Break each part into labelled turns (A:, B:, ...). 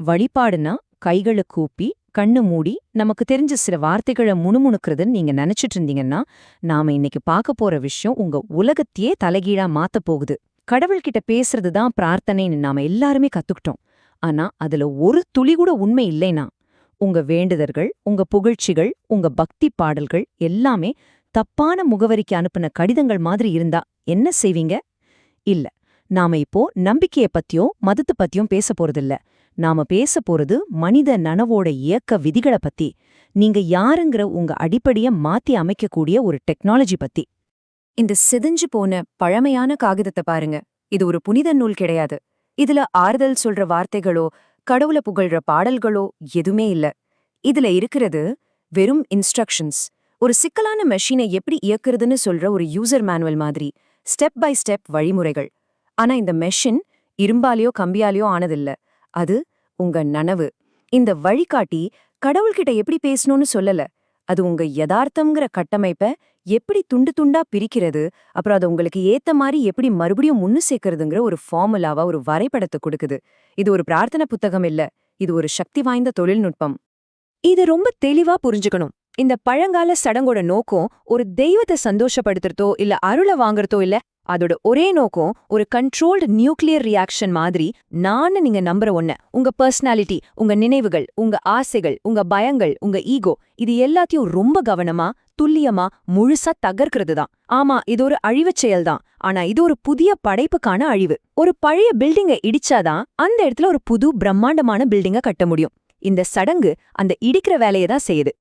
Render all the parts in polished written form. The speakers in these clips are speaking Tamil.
A: வழிபாடுனா கைகளை கூப்பி கண்ணு மூடி நமக்கு தெரிஞ்ச சில வார்த்தைகளை முணுமுணுக்கிறதுன்னு நீங்க நினைச்சிட்டு இருந்தீங்கன்னா நாம இன்னைக்கு பார்க்க போற விஷயம் உங்க உலகத்தையே தலைகீழா மாத்தப் போகுது. கடவுள்கிட்ட பேசுறது தான் பிரார்த்தனைன்னு நாம எல்லாருமே கத்துக்கிட்டோம். ஆனா அதுல ஒரு துளி கூட உண்மை இல்லைனா உங்க வேண்டுதல்கள், உங்க புகழ்ச்சிகள், உங்க பக்தி பாடல்கள் எல்லாமே தப்பான முகவரிக்கு அனுப்புன கடிதங்கள் மாதிரி இருந்தா என்ன செய்வீங்க? இல்ல, நாம இப்போ நம்பிக்கைய பத்தியும் மதத்தை பத்தியும் பேச போறதில்ல. நாம பேச போறது மனித நனவோட இயக்க விதிகளை பத்தி. நீங்க யாருங்கிற உங்க அடிப்படைய மாத்தி அமைக்கக்கூடிய ஒரு டெக்னாலஜி பத்தி. இந்த சிதைஞ்சு போன பழமையான காகிதத்தை பாருங்க. இது ஒரு புனித நூல் கிடையாது. இதுல ஆறுதல் சொல்ற வார்த்தைகளோ கடவுள புகழ்ற பாடல்களோ எதுவுமே இல்ல. இதுல இருக்கிறது வெறும் இன்ஸ்ட்ரக்ஷன்ஸ். ஒரு சிக்கலான மெஷினை எப்படி இயக்குறதுன்னு சொல்ற ஒரு யூசர் மேனுவல் மாதிரி ஸ்டெப் பை ஸ்டெப் வழிமுறைகள். ஆனா இந்த மெஷின் இரும்பாலையோ கம்பியாலையோ ஆனதில்ல. அது உங்க நனவு. இந்த வழிகாட்டி கடவுள்கிட்ட எப்படி பேசணும்னு சொல்லல. அது உங்க யதார்த்தம்ங்கிற கட்டமைப்ப எப்படி துண்டு துண்டா பிரிக்கிறது, அப்புறம் அது உங்களுக்கு ஏத்த மாதிரி எப்படி மறுபடியும் முன்னு சேர்க்கறதுங்கிற ஒரு ஃபார்முலாவா ஒரு வரைபடத்தை கொடுக்குது. இது ஒரு பிரார்த்தனை புத்தகம் இல்ல, இது ஒரு சக்தி வாய்ந்த தொழில்நுட்பம். இது ரொம்ப தெளிவா புரிஞ்சுக்கணும். இந்த பழங்கால சடங்கோட நோக்கம் ஒரு தெய்வத்தை சந்தோஷப்படுத்துறதோ இல்ல அருளை வாங்குறதோ இல்ல. அதோட ஒரே நோக்கம் ஒரு கண்ட்ரோல்டு நியூக்ளியர் ரியாக்ஷன் மாதிரி நான் நீங்க நம்புற ஒண்ணு. உங்க பர்சனாலிட்டி, உங்க நினைவுகள், உங்க ஆசைகள், உங்க பயங்கள், உங்க ஈகோ, இது எல்லாத்தையும் ரொம்ப கவனமா துல்லியமா முழுசா தகர்க்கிறது தான். ஆமா, இது ஒரு அழிவுச் செயல்தான். ஆனா இது ஒரு புதிய படைப்புக்கான அழிவு. ஒரு பழைய பில்டிங்கை இடிச்சாதான் அந்த இடத்துல ஒரு புது பிரம்மாண்டமான பில்டிங்கை கட்ட முடியும். இந்த சடங்கு அந்த இடிக்கிற வேலையை தான் செய்யுது.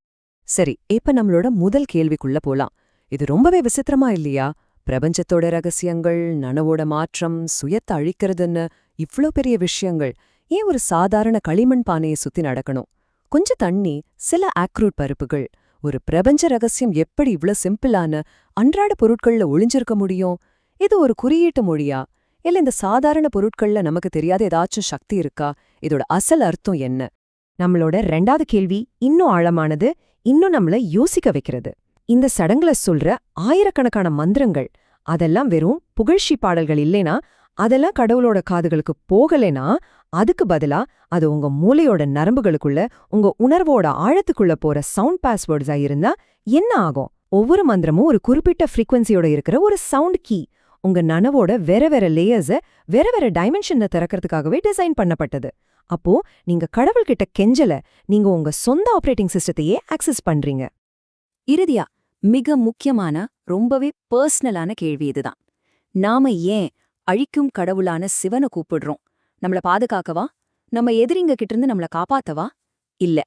B: சரி, இப்ப நம்மளோட முதல் கேள்விக்குள்ள போலாம். இது ரொம்பவே விசித்திரமா இல்லையா? பிரபஞ்சத்தோட ரகசியங்கள், நனவோட மாற்றம், சுயத்தை அழிக்கிறதுன்னு இவ்ளோ பெரிய விஷயங்கள் ஏன் ஒரு சாதாரண களிமண் பானையை சுத்தி நடக்கணும்? கொஞ்சம் தண்ணி, சில ஆக்ரூட் பருப்புகள், ஒரு பிரபஞ்ச ரகசியம் எப்படி இவ்ளோ சிம்பிளான அன்றாட பொருட்கள்ல ஒளிஞ்சிருக்க முடியும்? இது ஒரு குறியீட்டு மொழியா, இல்ல இந்த சாதாரண பொருட்கள்ல நமக்கு தெரியாத ஏதாச்சும் சக்தி இருக்கா? இதோட அசல் அர்த்தம் என்ன?
A: நம்மளோட ரெண்டாவது கேள்வி இன்னும் ஆழமானது, இன்னும் நம்மள யோசிக்க வைக்கிறது. இந்த சடங்குல சொல்ற ஆயிரக்கணக்கான மந்திரங்கள், அதெல்லாம் வெறும் புகழ்ச்சி பாடல்கள் இல்லைனா, அதெல்லாம் கடவுளோட காதுகளுக்கு போகலைனா, அதுக்கு பதிலா அது உங்க மூளையோட நரம்புகளுக்குள்ள, உங்க உணர்வோட ஆழத்துக்குள்ள போற சவுண்ட் பாஸ்வேர்ட்ஸா இருந்தா என்ன ஆகும்? ஒவ்வொரு மந்திரமும் ஒரு குறிப்பிட்ட ஃப்ரீக்வன்சியோட இருக்கிற ஒரு சவுண்ட் கீ. உங்க நனவோட வேற வேற லேயர்ஸ வேற வேற டைமென்ஷன்ல திறக்கிறதுக்காகவே டிசைன் பண்ணப்பட்டது. அப்போ நீங்க கடவுள்கிட்ட கெஞ்சல, நீங்க உங்க சொந்த ஆப்ரேட்டிங் சிஸ்டத்தையே ஆக்சஸ் பண்றீங்க. இறுதியா மிக முக்கியமான ரொம்பவே பர்சனலான கேள்வி இதுதான். நாம ஏன் அழிக்கும் கடவுளான சிவனை கூப்பிடுறோம்? நம்மள பாதுகாக்கவா? நம்ம எதிரிங்க கிட்ட இருந்து நம்மள காப்பாத்தவா? இல்ல.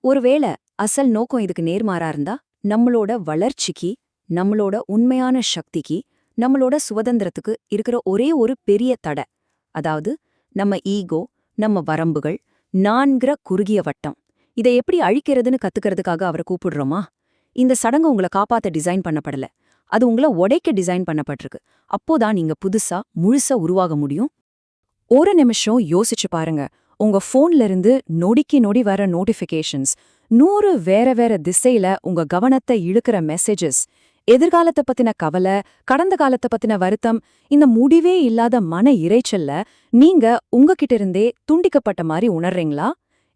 A: ஒருவேளை அசல் நோக்கம் இதுக்கு நேர்மாறா இருந்தா, நம்மளோட வளர்ச்சிக்கு, நம்மளோட உண்மையான சக்திக்கு, நம்மளோட சுதந்திரத்துக்கு இருக்கிற ஒரே ஒரு பெரிய தடை, அதாவது நம்ம ஈகோ, நம்ம வரம்புகள், நான்கிற குறுகிய வட்டம், இதை எப்படி அழிக்கிறதுன்னு கத்துக்கிறதுக்காக அவரை கூப்பிடுறோமா? இந்த சடங்கு உங்களை காப்பாத்த டிசைன் பண்ணப்படல, அது உங்களை உடைக்க டிசைன் பண்ணப்பட்டிருக்கு. அப்போதான் நீங்க புதுசா முழுசா உருவாக முடியும். ஒரு நிமிஷம் யோசிச்சு பாருங்க. உங்க போன்ல இருந்து நொடிக்கு நொடி வர நோட்டிபிகேஷன்ஸ், 100 வேற வேற திசையில உங்க கவனத்தை இழுக்கிற மெசேஜஸ், எதிர்காலத்தை பத்தின கவலை, கடந்த காலத்தை பத்தின வருத்தம், இந்த முடிவே இல்லாத மன இறைச்சல்ல நீங்க உங்ககிட்ட இருந்தே துண்டிக்கப்பட்ட மாதிரி உணர்றீங்களா?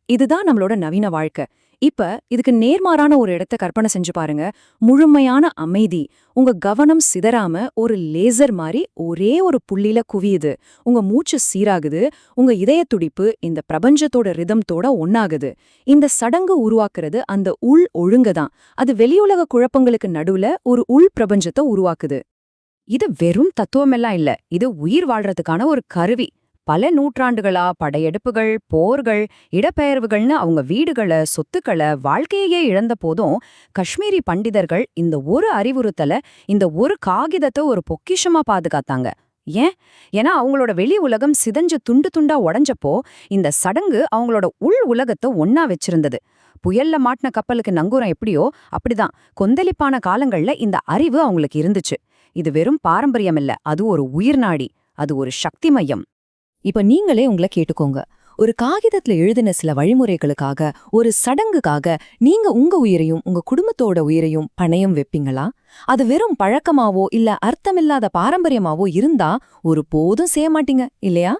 A: இதுதான் நம்மளோட நவீன வாழ்க்கை. இப்ப இதுக்கு நேர்மாறான ஒரு இடத்த கற்பனை செஞ்சு பாருங்க. முழுமையான அமைதி. உங்க கவனம் சிதறாம ஒரு லேசர் மாதிரி ஒரே ஒரு புள்ளியில குவியுது. உங்க மூச்சு சீராகுது. உங்க இதய துடிப்பு இந்த பிரபஞ்சத்தோட ரிதம்தோட ஒன்னாகுது. இந்த சடங்கு உருவாக்குறது அந்த உள் ஒழுங்குதான். அது வெளியுலக குழப்பங்களுக்கு நடுவுல ஒரு உள் பிரபஞ்சத்தை உருவாக்குது. இது வெறும் தத்துவமெல்லாம் இல்ல, இது உயிர் வாழ்றதுக்கான ஒரு கருவி. பல நூற்றாண்டுகளா படையெடுப்புகள், போர்கள், இடப்பெயர்வுகள்னு அவங்க வீடுகளை, சொத்துக்களை, வாழ்க்கையே இழந்த போதும் காஷ்மீரி பண்டிதர்கள் இந்த ஒரு அறிவுறுத்தலை, இந்த ஒரு காகிதத்தை ஒரு பொக்கிஷமா பாதுகாத்தாங்க. ஏன்? ஏன்னா அவங்களோட வெளி உலகம் சிதஞ்சு துண்டு துண்டா உடஞ்சப்போ இந்த சடங்கு அவங்களோட உள் உலகத்தை ஒன்னா வச்சிருந்தது. புயல்ல மாட்டின கப்பலுக்கு நங்கூரம் எப்படியோ அப்படிதான் கொந்தளிப்பான காலங்கள்ல இந்த அறிவு அவங்களுக்கு இருந்துச்சு. இது வெறும் பாரம்பரியம் இல்ல, அது ஒரு உயிர்நாடி, அது ஒரு சக்தி மையம். இப்ப நீங்களே உங்களை கேட்டுக்கோங்க. ஒரு காகிதத்துல எழுதின சில வழிமுறைகளுக்காக, ஒரு சடங்குக்காக நீங்க உங்க உயிரையும் உங்க குடும்பத்தோட உயிரையும் பணயம் வைப்பீங்களா? அது வெறும் பழக்கமாவோ இல்ல அர்த்தமில்லாத பாரம்பரியமாவோ இருந்தா ஒரு போதும் செய்ய மாட்டீங்க இல்லையா?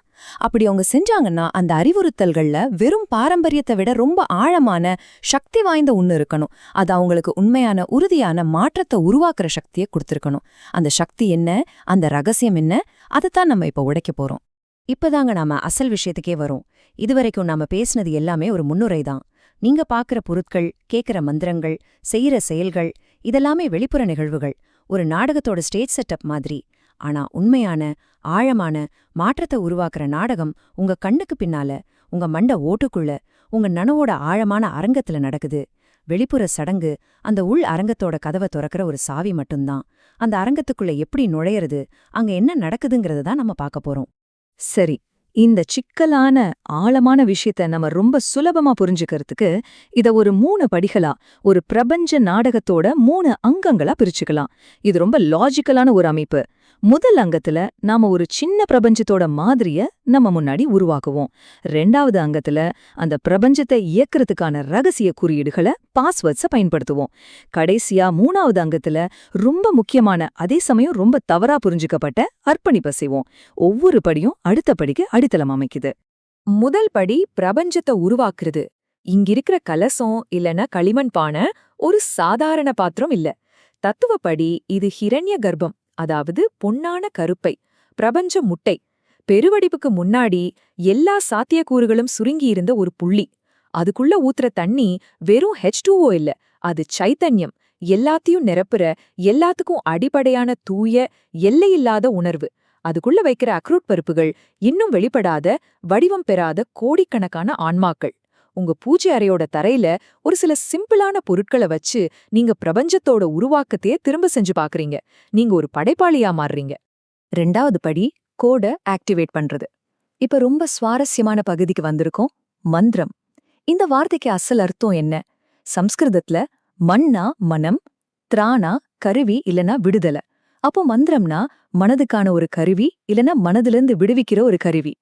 A: அப்படி அவங்க செஞ்சாங்கன்னா அந்த அறிவுறுத்தல்கள்ல வெறும் பாரம்பரியத்தை விட ரொம்ப ஆழமான சக்தி வாய்ந்த ஒண்ணு இருக்கணும். அது அவங்களுக்கு உண்மையான உறுதியான மாற்றத்தை உருவாக்குற சக்தியை கொடுத்திருக்கணும். அந்த சக்தி என்ன, அந்த ரகசியம் என்ன, அதைத்தான் நம்ம இப்ப உடைக்க போறோம். இப்பதாங்க நாம அசல் விஷயத்துக்கே வரோம். இதுவரைக்கும் நாம பேசினது எல்லாமே ஒரு முன்னுரை தான். நீங்க பாக்குற பொருட்கள், கேக்குற மந்திரங்கள், செய்யற செயல்கள் இதெல்லாமே வெளிப்புற நிகழ்வுகள், ஒரு நாடகத்தோட ஸ்டேஜ் செட்டப் மாதிரி. ஆனா உண்மையான ஆழமான மாற்றத்தை உருவாக்குற நாடகம் உங்க கண்ணுக்கு பின்னால, உங்க மண்ட ஓட்டுக்குள்ள, உங்க நனவோட ஆழமான அரங்கத்துல நடக்குது. வெளிப்புற சடங்கு அந்த உள் அரங்கத்தோட கதவை திறக்கிற ஒரு சாவி மட்டும்தான். அந்த அரங்கத்துக்குள்ள எப்படி நுழையிறது, அங்க என்ன நடக்குதுங்கிறத தான் நம்ம பார்க்க போறோம்.
B: சரி, இந்த சிக்கலான ஆழமான விஷயத்த நம்ம ரொம்ப சுலபமா புரிஞ்சுக்கிறதுக்கு இத ஒரு 3 படிகளா, ஒரு பிரபஞ்ச நாடகத்தோட 3 அங்கங்களா பிரிச்சுக்கலாம். இது ரொம்ப லாஜிக்கலான ஒரு அமைப்பு. முதல் அங்கத்துல நாம ஒரு சின்ன பிரபஞ்சத்தோட மாதிரிய நம்ம முன்னாடி உருவாக்குவோம். 2வது அங்கத்துல அந்த பிரபஞ்சத்தை இயக்கிறதுக்கான ரகசிய குறியீடுகளை, பாஸ்வேர்ட்ஸை பயன்படுத்துவோம். கடைசியா 3வது அங்கத்துல ரொம்ப முக்கியமான, அதே சமயம் ரொம்ப தவறா புரிஞ்சுக்கப்பட்ட அர்ப்பணிப்பை செய்வோம். ஒவ்வொரு படியும் அடுத்த படிக்கு அடித்தளம் அமைக்குது. முதல் படி பிரபஞ்சத்தை உருவாக்குறது. இங்கிருக்கிற கலசம் இல்லனா களிமண் பானை ஒரு சாதாரண பாத்திரம் இல்ல. தத்துவப்படி இது ஹிரண்ய கர்ப்பம், அதாவது பொன்னான கருப்பை, பிரபஞ்ச முட்டை. பெருவடிப்புக்கு முன்னாடி எல்லா சாத்தியக்கூறுகளும் சுருங்கியிருந்த ஒரு புள்ளி. அதுக்குள்ள ஊத்துற தண்ணி வெறும் H2O இல்ல, அது சைத்தன்யம். எல்லாத்தையும் நிரப்புற, எல்லாத்துக்கும் அடிப்படையான தூய, எல்லையில்லாத உணர்வு. அதுக்குள்ள வைக்கிற அக்ரூட் பருப்புகள் இன்னும் வெளிப்படாத, வடிவம் பெறாத கோடிக்கணக்கான ஆன்மாக்கள். உங்க பூஜை அறையோட தரையில ஒரு சில சிம்பிளான பொருட்களை வச்சு நீங்க பிரபஞ்சத்தோட உருவாக்கத்தையே திரும்ப செஞ்சு பாக்குறீங்க. நீங்க ஒரு படைப்பாளியா மாறுறீங்க. 2வது படி கோட ஆக்டிவேட் பண்றது. இப்ப ரொம்ப சுவாரஸ்யமான பகுதிக்கு வந்திருக்கோம். மந்திரம். இந்த வார்த்தைக்கு அசல் அர்த்தம் என்ன? சம்ஸ்கிருதத்துல மன்னா மனம், திராணா கருவி இல்லனா விடுதலை. அப்போ மந்திரம்னா மனதுக்கான ஒரு கருவி இல்லனா மனதிலிருந்து விடுவிக்கிற ஒரு கருவி.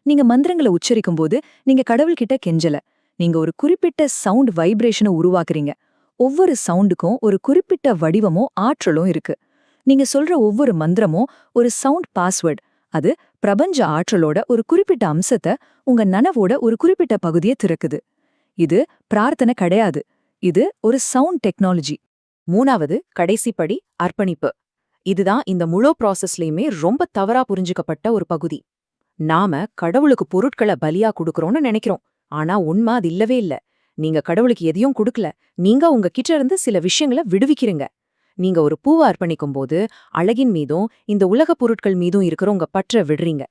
B: நீங்க மந்திரங்களை உச்சரிக்கும் போது நீங்க கடவுள்கிட்ட கெஞ்சல, நீங்க ஒரு குறிப்பிட்ட சவுண்ட் வைப்ரேஷனை உருவாக்குறீங்க. ஒவ்வொரு சவுண்டுக்கும் ஒரு குறிப்பிட்ட வடிவமோ ஆற்றலும் இருக்கு. நீங்க சொல்ற ஒவ்வொரு மந்திரமும் ஒரு சவுண்ட் பாஸ்வேர்ட். அது பிரபஞ்ச ஆற்றலோட ஒரு குறிப்பிட்ட அம்சத்தை, உங்க நனவோட ஒரு குறிப்பிட்ட பகுதியை திறக்குது. இது பிரார்த்தனை கிடையாது, இது ஒரு சவுண்ட் டெக்னாலஜி. 3வது கடைசி படி அர்ப்பணிப்பு. இதுதான் இந்த முழு ப்ராசஸ்லயுமே ரொம்ப தவறா புரிஞ்சுக்கப்பட்ட ஒரு பகுதி. நாம கடவுளுக்கு பொருட்களை பலியா குடுக்கறோம்னு நினைக்கிறோம். ஆனா உண்மை அது இல்லவே இல்ல. நீங்க கடவுளுக்கு எதையும் குடுக்கல, நீங்க உங்க கிட்ட இருந்து சில விஷயங்களை விடுவிக்கிறீங்க. நீங்க ஒரு பூவை அர்ப்பணிக்கும் போது அழகின் மீதும் இந்த உலக பொருட்கள் மீதும் இருக்கிற உங்க பற்ற விடுறீங்க.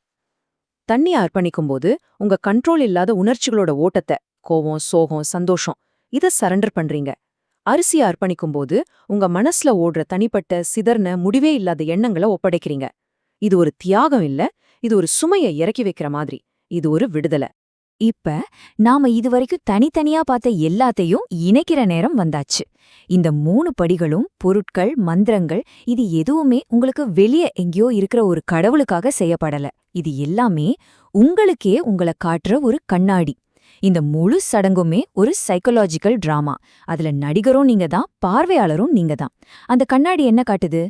B: தண்ணியை அர்ப்பணிக்கும் போது உங்க கண்ட்ரோல் இல்லாத உணர்ச்சிகளோட ஓட்டத்தை, கோவம், சோகம், சந்தோஷம், இதை சரண்டர் பண்றீங்க. அரிசியை அர்ப்பணிக்கும் போது உங்க மனசுல ஓடுற தனிப்பட்ட சிதர்ன முடிவே இல்லாத எண்ணங்களை ஒப்படைக்கிறீங்க. இது ஒரு தியாகம் இல்ல, இது ஒரு சுமையை இறக்கி வைக்கிற மாதிரி. இது ஒரு விடுதலை.
C: இப்ப நாம இதுவரைக்கும் தனித்தனியா பார்த்த எல்லாத்தையும் இணைக்கிற நேரம் வந்தாச்சு. இந்த 3 படிகளும், பொருட்கள், மந்திரங்கள், இது எதுவுமே உங்களுக்கு வெளியே எங்கேயோ இருக்கிற ஒரு கடவுளுக்காக செய்யப்படல. இது எல்லாமே உங்களுக்கே உங்களை காட்டுற ஒரு கண்ணாடி. இந்த முழு சடங்குமே ஒரு சைக்கலாஜிக்கல் டிராமா. அதுல நடிகரும் நீங்க தான், பார்வையாளரும் நீங்க தான். அந்த கண்ணாடி என்ன காட்டுது?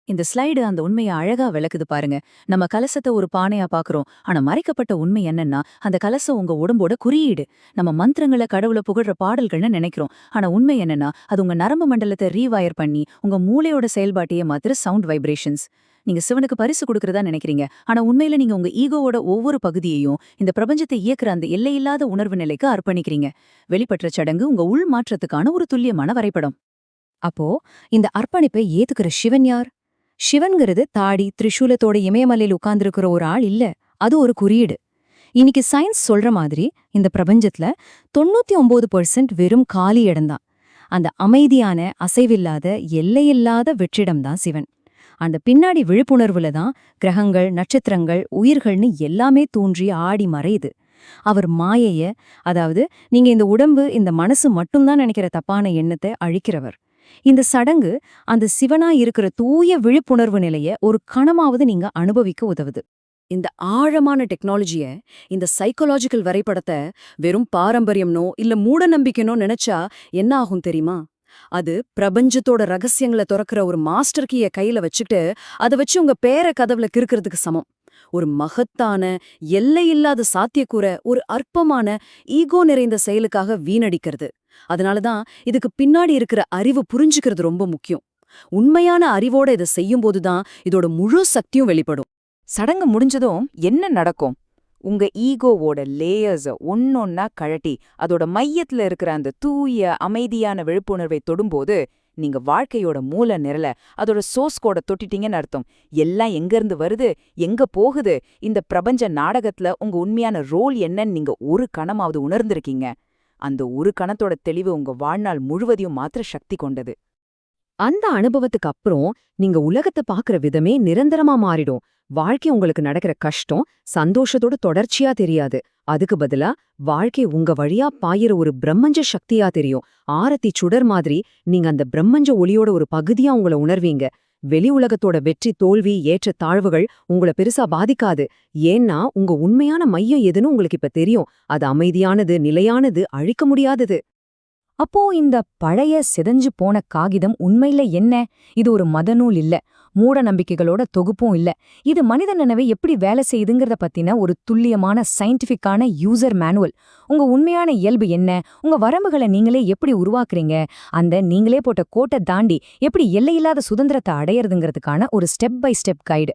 B: இந்த ஸ்லைடு அந்த உண்மையை அழகா விளக்குது பாருங்க. நம்ம கலசத்தை ஒரு பானையா பாக்குறோம், ஆனா மறைக்கப்பட்ட உண்மை என்னன்னா அந்த கலசம் உங்க உடம்போட குறியீடு. நம்ம மந்திரங்களை கடவுளை புகழ்ற பாடல்கள்னு நினைக்கிறோம், ஆனா உண்மை என்னன்னா அது உங்க நரம்பு மண்டலத்தை ரீவயர் பண்ணி உங்க மூளையோட செயல்பாட்டையே மாத்திர சவுண்ட் வைப்ரேஷன்ஸ். நீங்க சிவனுக்கு பரிசு கொடுக்கறதா நினைக்கிறீங்க, ஆனா உண்மையில நீங்க உங்க ஈகோவோட ஒவ்வொரு பகுதியையும் இந்த பிரபஞ்சத்தை இயக்குற அந்த எல்லையில்லாத உணர்வு நிலைக்கு அர்ப்பணிக்கிறீங்க. வெளிப்பற்ற சடங்கு உங்க உள் மாற்றத்துக்கான ஒரு துல்லியமான வரைபடம்.
C: அப்போ இந்த அர்ப்பணிப்பை ஏத்துக்கிற சிவன் யார்? சிவன்கிறது தாடி திரிசூலத்தோட இமயமலையில் உட்கார்ந்திருக்கிற ஒரு ஆள் இல்ல, அது ஒரு குறியீடு. இன்னைக்கு சயின்ஸ் சொல்ற மாதிரி இந்த பிரபஞ்சத்துல 99% வெறும் காலி இடம்தான். அந்த அமைதியான, அசைவில்லாத, எல்லையில்லாத வெற்றிடம்தான் சிவன். அந்த பின்னாடி விழிப்புணர்வுல தான் கிரகங்கள், நட்சத்திரங்கள், உயிர்கள்னு எல்லாமே தோன்றி ஆடி மறையுது. அவர் மாயைய, அதாவது நீங்க இந்த உடம்பு, இந்த மனசு மட்டும்தான் நினைக்கிற தப்பான எண்ணத்தை அழிக்கிறவர். இந்த சடங்கு அந்த சிவனா இருக்கிற தூய விழிப்புணர்வு நிலைய ஒரு கணமாவது நீங்க அனுபவிக்க உதவுது.
A: இந்த ஆழமான டெக்னாலஜிய, இந்த சைக்கலாஜிக்கல் வரைபடத்தை வெறும் பாரம்பரியம்னோ இல்ல மூட நம்பிக்கைனோ நினைச்சா என்ன ஆகும் தெரியுமா? அது பிரபஞ்சத்தோட ரகசியங்களை திறக்கிற ஒரு மாஸ்டர் கீய கையில வச்சுட்டு அதை வச்சு உங்க பேர கதவுல கிறுக்கிறதுக்கு சமம்.
C: ஒரு மகத்தான எல்லையில்லாத சாத்தியக்கூற ஒரு அற்பமான ஈகோ நிறைந்த செயலுக்காக வீணடிக்கிறது. அதனாலதான் இதுக்கு பின்னாடி இருக்கிற அறிவு புரிஞ்சுக்கிறது ரொம்ப முக்கியம். உண்மையான அறிவோட இதை செய்யும்போதுதான் இதோட முழு சக்தியும் வெளிப்படும்.
B: சடங்கு முடிஞ்சதும் என்ன நடக்கும்? உங்க ஈகோவோட லேயர்ஸ ஒன்னொன்னா கழட்டி அதோட மையத்துல இருக்கிற அந்த தூய அமைதியான விழிப்புணர்வை தொடும்போது நீங்க வாழ்க்கையோட மூல நிரல அதோட சோர்ஸ் கோட தொட்டிட்டீங்கன்னு அர்த்தம். எல்லாம் எங்க இருந்து வருது, எங்க போகுது, இந்த பிரபஞ்ச நாடகத்துல உங்க உண்மையான ரோல் என்னன்னு நீங்க ஒரு கணமாவது உணர்ந்திருக்கீங்க. அந்த ஒரு கணத்தோட தெளிவு உங்க வாழ்நாள் முழுவதையும் மாத்திர சக்தி கொண்டது.
A: அந்த அனுபவத்துக்கு அப்புறம் நீங்க உலகத்தை பாக்குற விதமே நிரந்தரமா மாறிடும். வாழ்க்கை உங்களுக்கு நடக்கிற கஷ்டம் சந்தோஷத்தோட தொடர்ச்சியா தெரியாது. அதுக்கு பதிலா வாழ்க்கை உங்க வழியா பாயிற ஒரு பிரம்மஞ்ச சக்தியா தெரியும். ஆரத்தி சுடர் மாதிரி நீங்க அந்த பிரம்மஞ்ச ஒளியோட ஒரு பகுதியா உங்களை உணர்வீங்க. வெளி உலகத்தோட வெற்றி தோல்வி ஏற்ற தாழ்வுகள் உங்களை பெருசா பாதிக்காது. ஏன்னா உங்க உண்மையான மையம் எதுன்னு உங்களுக்கு இப்ப தெரியும். அது அமைதியானது, நிலையானது, அழிக்க முடியாதது.
C: அப்போ இந்த பழைய சிதைஞ்சு போன காகிதம் உண்மையில என்ன? இது ஒரு மதநூல் இல்ல, மூட நம்பிக்கைகளோட தொகுப்பும் இல்ல. இது மனித நினைவை எப்படி வேலை செய்யுதுங்கிறத பத்தின ஒரு துல்லியமான சயின்டிஃபிக்கான யூசர் மேனுவல். உங்க உண்மையான இயல்பு என்ன, உங்க வரம்புகளை நீங்களே எப்படி உருவாக்குறீங்க, அந்த நீங்களே போட்ட கோட்டை தாண்டி எப்படி எல்லையில்லாத சுதந்திரத்தை அடையறதுங்கிறதுக்கான ஒரு ஸ்டெப் பை ஸ்டெப் கைடு.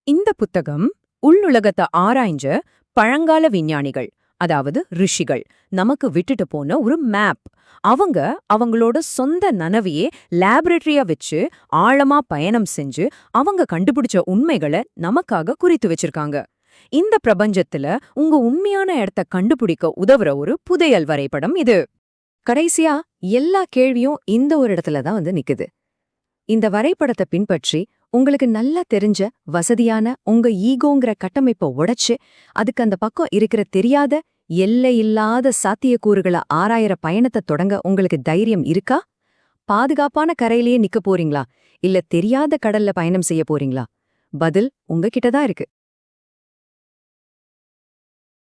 A: இந்த புத்தகம் உள்ளுலகத்தை ஆராய்ஞ்ச பழங்கால விஞ்ஞானிகள், அதாவது ரிஷிகள் நமக்கு விட்டுட்டு போன ஒரு மேப். அவங்க அவங்களோட சொந்த நனவையே லேபரேட்டரியா வச்சு ஆழமா பயணம் செஞ்சு அவங்க கண்டுபிடிச்ச உண்மைகளை நமக்காக குறித்து வச்சிருக்காங்க. இந்த பிரபஞ்சத்துல உங்க உண்மையான இடத்த கண்டுபிடிக்க உதவுற ஒரு புதையல் வரைபடம் இது. கடைசியா எல்லா கேள்வியும் இந்த ஒரு இடத்துல தான் வந்து நிக்குது. இந்த வரைபடத்தை பின்பற்றி உங்களுக்கு நல்லா தெரிஞ்ச வசதியான உங்க ஈகோங்கிற கட்டமைப்பை உடைச்சு அதுக்கு அந்த பக்கம் இருக்கிற தெரியாத எல்லையில்லாத சாத்தியக்கூறுகளை ஆராயற பயணத்தை தொடங்க உங்களுக்கு தைரியம் இருக்கா? பாதுகாப்பான கரையிலேயே நிக்க போறீங்களா, இல்ல தெரியாத கடல்ல பயணம் செய்ய போறீங்களா? பதில் உங்ககிட்ட தான் இருக்கு.